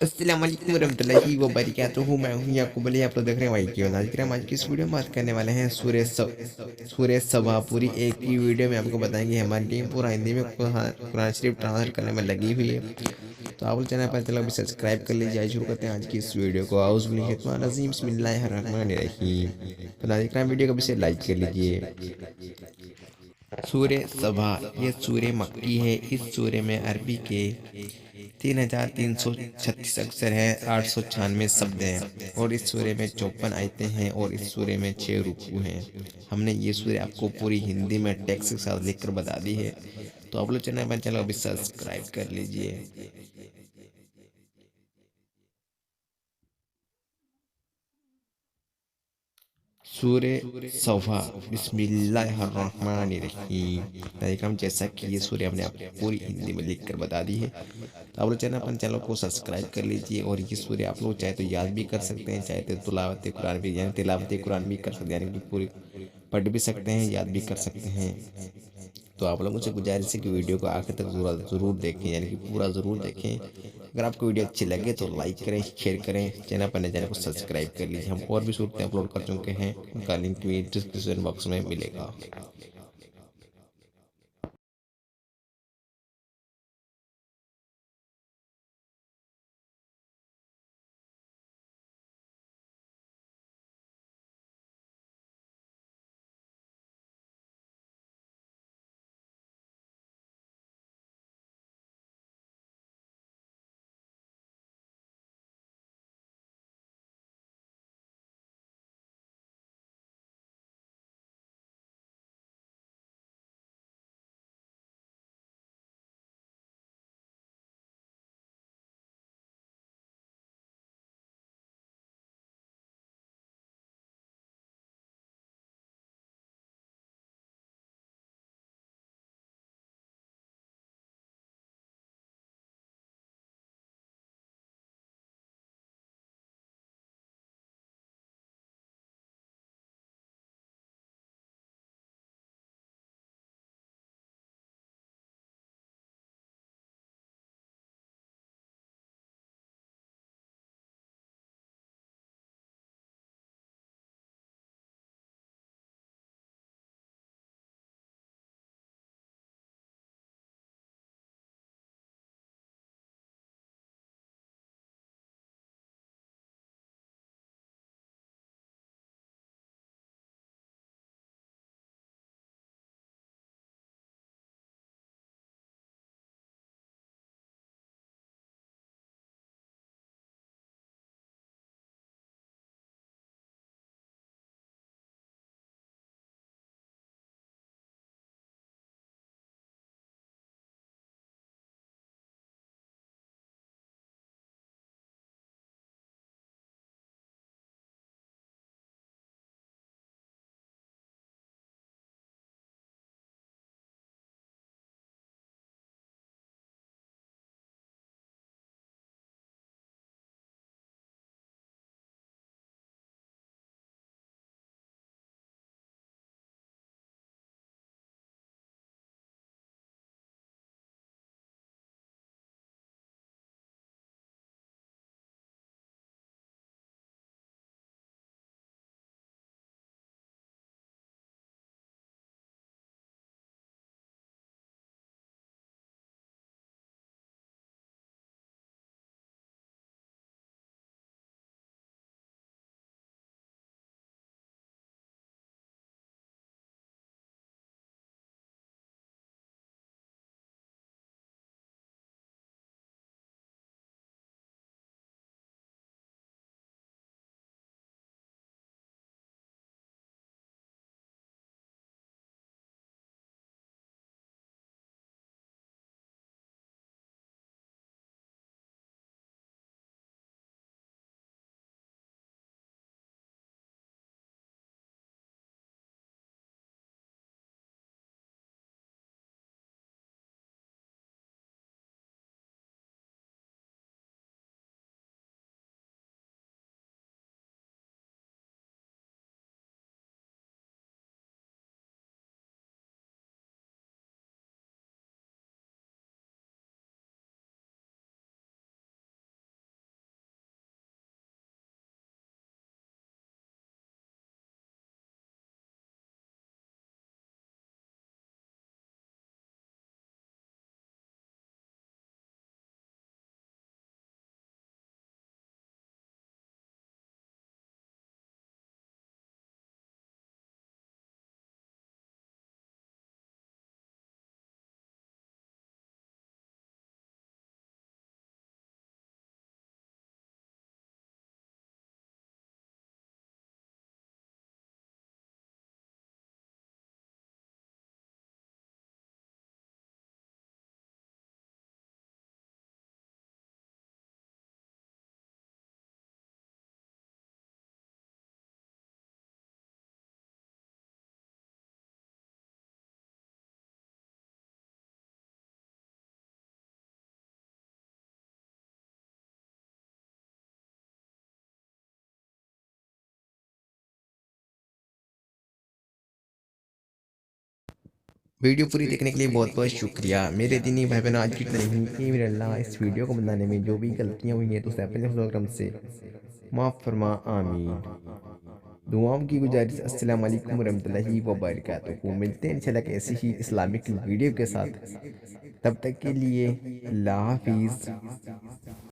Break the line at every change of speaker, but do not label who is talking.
अस्सलाम वालेकुम वरहमतुल्लाहि वबरकातुहू। मैं हूँ याकूब अली, आप लोग देख रहे हैं वाई की आज के आज की इस वीडियो में बात करने वाले हैं सूर्य सभा। पूरी एक ही वीडियो में आपको बताएंगे हमारी टीम पूरा हिंदी में कुरान शरीफ ट्रांसलेट करने में लगी हुई है। तो आप लोग चैनल पर चलो अभी सब्सक्राइब कर लीजिए। आज शुरू करते हैं आज की इस वीडियो को। आउज़ुबिल्लाहि बिस्मिल्लाहिर्रहमानिर्रहीम। तो नाज़रीन वीडियो को भी लाइक कर लीजिए। सूर्य सभा, ये सूर्य मक्की है। इस सूर्य में अरबी के 3336 अक्षर हैं, 896 शब्द हैं और इस सूर्य में 54 आयतें हैं और इस सूर्य में 6 रुकू हैं। हमने ये सूर्य आपको पूरी हिंदी में टेक्स्ट के साथ लिखकर बता दी है। तो आप लोग चैनल अभी सब्सक्राइब कर लीजिए। सूर्य सभा, बिस्मिल्लाहिर्रहमानिर्रहीम। जैसा कि ये सूर्य हमने आपको पूरी हिंदी में लिख कर बता दी है। तो आप लोग चैनल को सब्सक्राइब कर लीजिए। और ये सूर्य आप लोग चाहे तो याद भी कर सकते हैं, चाहे तो तिलावत कुरान भी यानी तिलावत कुरान भी कर सकते हैं, यानी कि पूरी पढ़ भी सकते हैं, याद भी कर सकते हैं। तो आप लोगों से गुजारिश है कि वीडियो को आखिर तक ज़रूर देखें, यानी कि पूरा ज़रूर देखें। अगर आपको वीडियो अच्छी लगे तो लाइक करें, शेयर करें, चैनल को सब्सक्राइब कर लीजिए। हम और भी सूरतें अपलोड कर चुके हैं, उनका लिंक भी डिस्क्रिप्शन बॉक्स में मिलेगा। वीडियो पूरी देखने के लिए बहुत बहुत शुक्रिया। मेरे दीनी भाई बहनों, आज की इतना ही। मेरे अल्लाह इस वीडियो को बनाने में जो भी गलतियाँ हुई हैं तो उसे अपने प्रोग्राम से माफ़ फरमा, आमीन। दुआओं की गुजारिश। अस्सलाम वालेकुम रहमतुल्लाहि व बरकातुहू। मिलते हैं इंशाल्लाह ऐसी ही इस्लामिक वीडियो के साथ। तब तक के लिए अल्लाह हाफिज़।